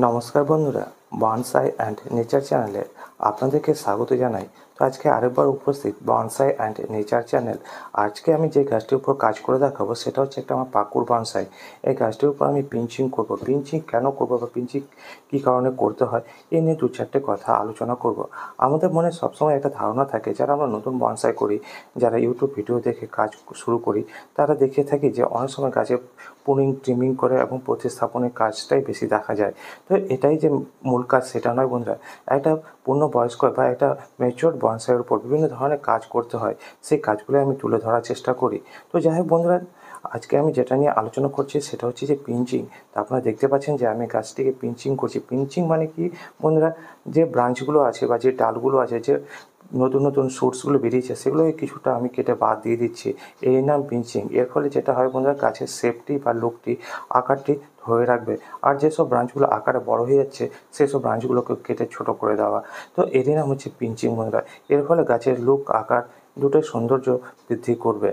নমস্কার বন্ধুরা, bonsai and nature চ্যানেলে আপনাদেরকে স্বাগত জানাই। তো আজকে আরেকবার উপস্থিত বনসাই অ্যান্ড নেচার চ্যানেল। আজকে আমি যে গাছটির উপর কাজ করে দেখাবো সেটা হচ্ছে একটা আমার পাকুর বনসাই। এই গাছটির উপর আমি পিঞ্চিং করব। পিঞ্চিং কেন করব বা পিঞ্চিং কী কারণে করতে হয় এই নিয়ে দু চারটে কথা আলোচনা করব। আমাদের মনে সবসময় একটা ধারণা থাকে, যারা আমরা নতুন বনসাই করি, যারা ইউটিউব ভিডিও দেখে কাজ শুরু করি, তারা দেখে থাকি যে অনেক সময় গাছে পুনিং ট্রিমিং করে এবং প্রতিস্থাপনের কাজটাই বেশি দেখা যায়। তো এটাই যে মূল কাজ সেটা নয় বন্ধুরা। একটা পূর্ণবয়স্ক বা একটা ম্যাচিওর বনসাইয়ের উপর বিভিন্ন ধরনের কাজ করতে হয়, সেই কাজগুলো আমি তুলে ধরার চেষ্টা করি। তো যাই হোক বন্ধুরা, আজকে আমি যেটা নিয়ে আলোচনা করছি সেটা হচ্ছে যে পিঞ্চিং। তা আপনারা দেখতে পাচ্ছেন যে আমি গাছটিকে পিঞ্চিং করছি। পিঞ্চিং মানে কি বন্ধুরা, যে ব্রাঞ্চগুলো আছে বা যে ডালগুলো আছে, যে নতুন নতুন শুটসগুলো বেরিয়েছে সেগুলোকে কিছুটা আমি কেটে বাদ দিয়ে দিচ্ছি। এই নাম পিঞ্চিং। এর ফলে যেটা হয় বন্ধুরা, গাছের শেপটি বা লুকটি, আকারটি ধরে রাখবে। আর যেসব ব্রাঞ্চগুলো আকারে বড় হয়ে যাচ্ছে সেসব ব্রাঞ্চগুলোকে কেটে ছোট করে দেওয়া। তো এরই নাম হচ্ছে পিঞ্চিং বন্ধুরা। এর ফলে গাছের লুক, আকার দুটোই সৌন্দর্য বৃদ্ধি করবে।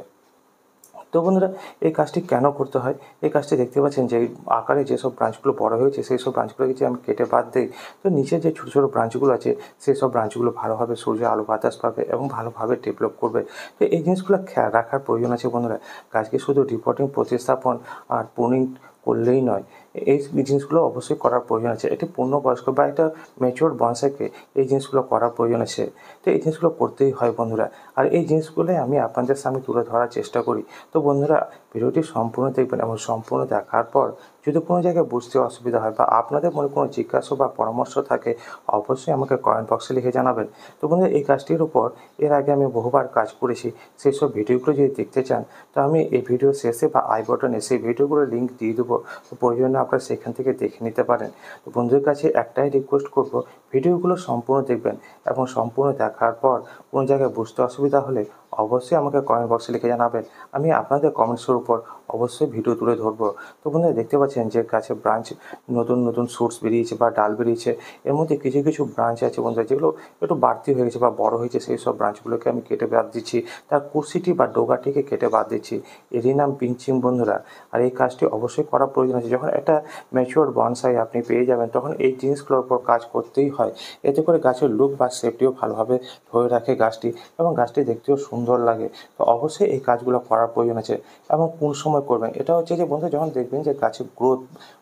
তো বন্ধুরা, এই কাজটি কেন করতে হয়? এই কাজটি দেখতে পাচ্ছেন যে আকারে যেসব ব্রাঞ্চগুলো বড় হয়েছে সেই সব ব্রাঞ্চগুলোকে যে আমি কেটে বাদ দিই, তো নিচে যে ছোটো ছোটো ব্রাঞ্চগুলো আছে সেই সব ব্রাঞ্চগুলো ভালোভাবে সূর্যের আলো বাতাস পাবে এবং ভালোভাবে ডেভেলপ করবে। তো এই জিনিসগুলো খেয়াল রাখার প্রয়োজন আছে বন্ধুরা। গাছকে শুধু রিপোর্টিং, প্রতিস্থাপন আর প্রুনিং করলেই নয়, এই জিনিসগুলো অবশ্যই করার প্রয়োজন আছে। একটি পূর্ণবয়স্ক বা একটা ম্যাচিওর বনসাইকে এই জিনিসগুলো করার প্রয়োজন আছে। তো এই জিনিসগুলো করতেই হয় বন্ধুরা। আর এই জিনিসগুলোই আমি আপনাদের সামনে তুলে ধরার চেষ্টা করি। তো বন্ধুরা, ভিডিওটি সম্পূর্ণ দেখবেন এবং সম্পূর্ণ দেখার পর যদি কোনো জায়গায় বুঝতে অসুবিধা হয় বা আপনাদের মনে কোনো জিজ্ঞাসা বা পরামর্শ থাকে, অবশ্যই আমাকে কমেন্ট বক্সে লিখে জানাবেন। তো বন্ধুরা, এই কাজটির উপর এর আগে আমি বহুবার কাজ করেছি। সেই সব ভিডিওগুলো যদি দেখতে চান, তো আমি এই ভিডিও শেষে বা আই বাটনে সেই ভিডিওগুলোর লিঙ্ক দিয়ে দেবো। তো প্রয়োজনে আপনারা সেখান থেকে দেখে নিতে পারেন। তো বন্ধুদের কাছে একটাই রিকোয়েস্ট করব, ভিডিওগুলো সম্পূর্ণ দেখবেন এবং সম্পূর্ণ দেখার পর কোনো জায়গায় বুঝতে অসুবিধা হলে অবশ্যই আমাকে কমেন্ট বক্সে লিখে জানাবেন। আমি আপনাদের কমেন্টসের উপর অবশ্যই ভিডিও তুলে ধরবো। তো বন্ধুরা, দেখতে পাচ্ছেন যে গাছে ব্রাঞ্চ, নতুন নতুন শুটস বেরিয়েছে বা ডাল বেরিয়েছে। এর মধ্যে কিছু কিছু ব্রাঞ্চ আছে বন্ধুরা, যেগুলো একটু বাড়তি হয়ে গেছে বা বড় হয়েছে, সেই সব ব্রাঞ্চগুলোকে আমি কেটে বাদ দিচ্ছি। তার কুশিটি বা ডোগাটিকে কেটে বাদ দিচ্ছি। এরই নাম পিঞ্চিং বন্ধুরা। আর এই কাজটি অবশ্যই করার প্রয়োজন আছে। যখন একটা ম্যাচিওর বনসাই আপনি পেয়ে যাবেন, তখন এই জিনিসগুলোর উপর কাজ করতেই হয়। এতে করে গাছের লুক বা শেপটিও ভালোভাবে ধরে রাখে গাছটি, এবং গাছটি দেখতেও সুন্দর লাগে। তো অবশ্যই এই কাজগুলো করার প্রয়োজন আছে। এবং কোন সময় করবেন এটা হচ্ছে যে বন্ধু, যখন দেখবেন যে গাছের গ্রোথ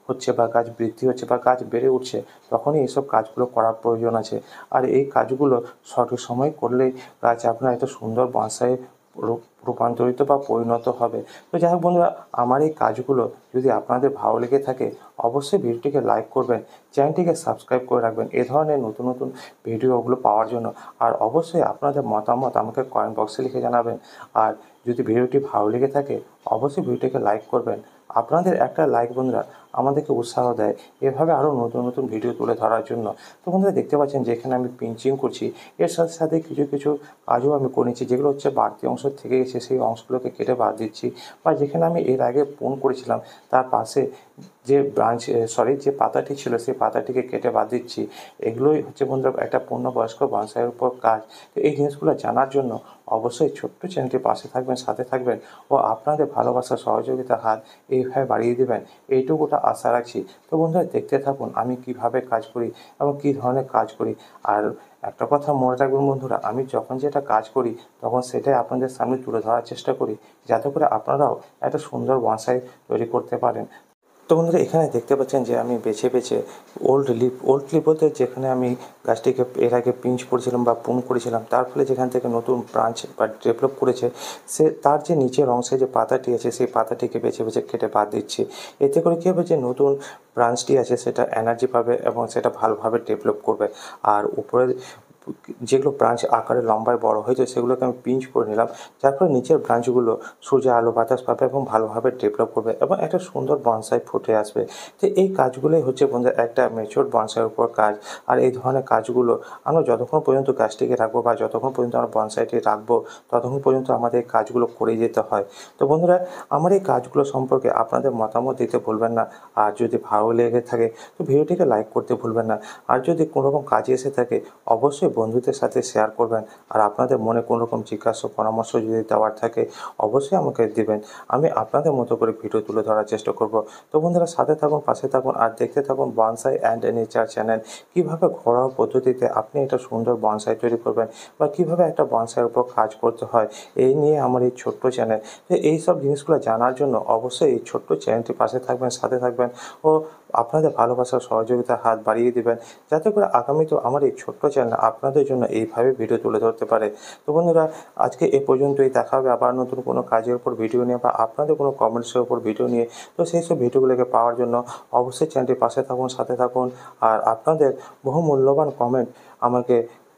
হচ্ছে বা গাছ বৃদ্ধি হচ্ছে বা গাছ বেড়ে উঠছে, তখনই এইসব কাজগুলো করার প্রয়োজন আছে। আর এই কাজগুলো সঠিক সময় করলেই গাছ আপনার এত সুন্দর বনসাই রূপান্তরিত বা পরিণত হবে। তো যাই হোক বন্ধুরা, আমার এই কাজগুলো যদি আপনাদের ভালো লেগে থাকে, অবশ্যই ভিডিওটিকে লাইক করবেন, চ্যানেলটিকে সাবস্ক্রাইব করে রাখবেন এ ধরনের নতুন নতুন ভিডিওগুলো পাওয়ার জন্য। আর অবশ্যই আপনাদের মতামত আমাকে কমেন্ট বক্সে লিখে জানাবেন। আর যদি ভিডিওটি ভালো লেগে থাকে, অবশ্যই ভিডিওটিকে লাইক করবেন। আপনাদের একটা লাইক বন্ধুরা আমাদেরকে উৎসাহ দেয় এভাবে আরও নতুন নতুন ভিডিও তুলে ধরার জন্য। তো বন্ধুরা, দেখতে পাচ্ছেন যে এখানে আমি পিঞ্চিং করছি, এর সাথে সাথে কিছু কিছু কাজও আমি করে নিচ্ছি। যেগুলো হচ্ছে বাড়তি অংশ থেকে গেছে সেই অংশগুলোকে কেটে বাদ দিচ্ছি। বা যেখানে আমি এর আগে পোন করেছিলাম তার পাশে যে যে পাতাটি ছিল সেই পাতাটিকে কেটে বাদ দিচ্ছি। এগুলোই হচ্ছে বন্ধুরা একটা পূর্ণবয়স্ক বনসাইয়ের উপর কাজ। তো এই জিনিসগুলো জানার জন্য অবশ্যই ছোট্ট চ্যানেলটির পাশে থাকবেন, সাথে থাকবেন ও আপনাদের ভালোবাসা, সহযোগিতার হাত এইভাবে বাড়িয়ে দেবেন, এইটুকুটা আশা রাখছি। তো বন্ধুরা, দেখতে থাকুন আমি কিভাবে কাজ করি এবং কী ধরনের কাজ করি। আর একটা কথা মনে রাখবেন বন্ধুরা, আমি যখন যেটা কাজ করি তখন সেটাই আপনাদের সামনে তুলে ধরার চেষ্টা করি, যাতে করে আপনারাও একটা সুন্দর বনসাই তৈরি করতে পারেন। তো বন্ধুরা, এখানে দেখতে পাচ্ছেন যে আমি বেছে বেছে ওল্ড লিপ বলতে যেখানে আমি গাছটিকে এর আগে পিঞ্চ করেছিলাম বা পুন করেছিলাম, তার ফলে যেখান থেকে নতুন ব্রাঞ্চ বা ডেভেলপ করেছে, সে তার যে নিচের অংশে যে পাতাটি আছে সেই পাতাটিকে বেছে বেছে কেটে বাদ দিচ্ছি। এতে করে কী হবে, যে নতুন ব্রাঞ্চটি আছে সেটা এনার্জি পাবে এবং সেটা ভালোভাবে ডেভেলপ করবে। আর উপরে যেগুলো ব্রাঞ্চ আকারে লম্বায় বড় হয়েছে সেগুলোকে আমি পিঞ্চ করে নিলাম, যার ফলে নিচের ব্রাঞ্চগুলো সূর্যের আলো বাতাস পাবে এবং ভালোভাবে ডেভেলপ করবে এবং একটা সুন্দর বনসাই ফুটে আসবে। তো এই কাজগুলোই হচ্ছে বন্ধুরা একটা ম্যাচিওর বনসাইয়ের উপর কাজ। আর এই ধরনের কাজগুলো আমরা যতক্ষণ পর্যন্ত গাছটিকে রাখবো বা যতক্ষণ পর্যন্ত আমরা বনসাইটি রাখবো, ততক্ষণ পর্যন্ত আমাদের এই কাজগুলো করে যেতে হয়। তো বন্ধুরা, আমার এই কাজগুলো সম্পর্কে আপনাদের মতামত দিতে ভুলবেন না। আর যদি ভালো লেগে থাকে তো ভিডিওটিকে লাইক করতে ভুলবেন না। আর যদি কোনোরকম কাজে এসে থাকে, অবশ্যই বন্ধুদের সাথে শেয়ার করবেন। আর আপনাদের মনে কোনো রকম জিজ্ঞাসা পরামর্শ যদি দেওয়ার থাকে অবশ্যই আমাকে দিবেন। আমি আপনাদের মতো করে ভিডিও তুলে ধরার চেষ্টা করব। তো বন্ধুরা, সাথে থাকুন, পাশে থাকুন আর দেখতে থাকুন বনসাই অ্যান্ড নেচার চ্যানেল। কীভাবে ঘরোয়া পদ্ধতিতে আপনি একটা সুন্দর বনসাই তৈরি করবেন বা কীভাবে একটা বনসাইয়ের উপর কাজ করতে হয়, এই নিয়ে আমার এই ছোট্ট চ্যানেল। তো এই সব জিনিসগুলো জানার জন্য অবশ্যই এই ছোট্ট চ্যানেলটির পাশে থাকবেন, সাথে থাকবেন ও আপনাদের ভালোবাসার সহযোগিতার হাত বাড়িয়ে দিবেন, যাতে করে আগামীতেও আমার এই ছোট্ট চ্যানেল আপনাদের জন্য এইভাবে ভিডিও তুলে ধরতে পারে। তো বন্ধুরা, আজকে এ পর্যন্তই। দেখা হবে আবার নতুন কোনো কাজের উপর ভিডিও নিয়ে বা আপনাদের কোনো কমেন্টসের উপর ভিডিও নিয়ে। তো সেই সব ভিডিওগুলোকে পাওয়ার জন্য অবশ্যই চ্যানেলটির পাশে থাকুন, সাথে থাকুন। আর আপনাদের বহু মূল্যবান কমেন্ট আমাকে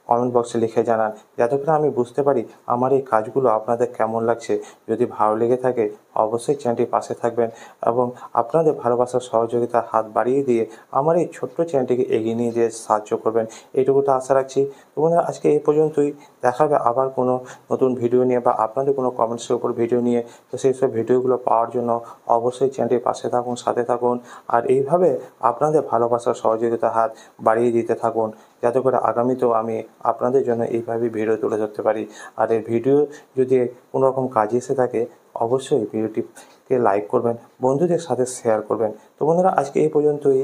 কমেন্ট বক্সে লিখে জানান, যাতে করে আমি বুঝতে পারি আমার এই কাজগুলো আপনাদের কেমন লাগছে। যদি ভালো লেগে থাকে অবশ্যই চ্যানেলটির পাশে থাকবেন এবং আপনাদের ভালোবাসার সহযোগিতার হাত বাড়িয়ে দিয়ে আমার এই ছোট্ট চ্যানেলটিকে এগিয়ে নিয়ে যেতে সাহায্য করবেন, এইটুকুটা আশা রাখছি। তো বন্ধুরা, আজকে এই পর্যন্তই। দেখা হবে আবার কোনো নতুন ভিডিও নিয়ে বা আপনাদের কোনো কমেন্টসের উপর ভিডিও নিয়ে। তো সেই সব ভিডিওগুলো পাওয়ার জন্য অবশ্যই চ্যানেলটির পাশে থাকুন, সাথে থাকুন। আর এইভাবে আপনাদের ভালোবাসার সহযোগিতার হাত বাড়িয়ে দিতে থাকুন, যাতে করে আগামীতেও আমি আপনাদের জন্য এইভাবেই ভিডিও তুলে ধরতে পারি। আর এই ভিডিও যদি কোনো রকম কাজে এসে থাকে অবশ্যই ভিডিওটিকে লাইক করবেন, বন্ধুদের সাথে শেয়ার করবেন। তো বন্ধুরা, আজকে এই পর্যন্তই।